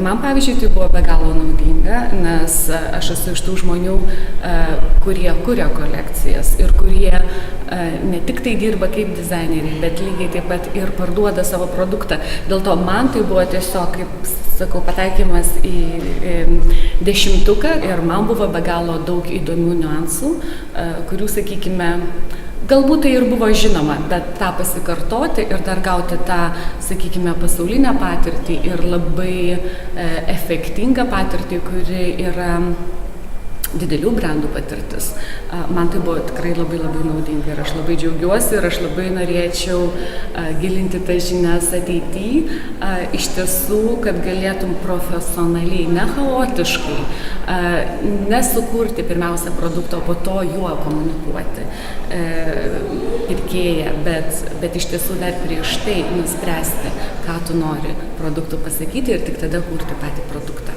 Man, pavyzdžiui, tai buvo be galo naudinga, nes aš esu iš tų žmonių, kurie kuria kolekcijas ir kurie ne tik tai dirba kaip dizaineriai, bet lygiai taip pat ir parduoda savo produktą. Dėl to man tai buvo tiesiog, kaip sakau, pataikymas į 10-tuką ir man buvo be galo daug įdomių niuansų, kurių, sakykime, galbūt tai ir buvo žinoma, bet tą pasikartoti ir dar gauti tą, sakykime, pasaulinę patirtį ir labai efektingą patirtį, kuri yra didelių brandų patirtis. Man tai buvo tikrai labai naudinga ir aš labai džiaugiuosi ir aš labai norėčiau gilinti tas žinias ateityje, iš tiesų, kad galėtum profesionaliai, ne chaotiškai, nesukurti pirmiausia produkto, o po to juo komunikuoti pirkėją, bet iš tiesų dar prieš tai nuspręsti, ką tu nori produktu pasakyti ir tik tada kurti patį produktą.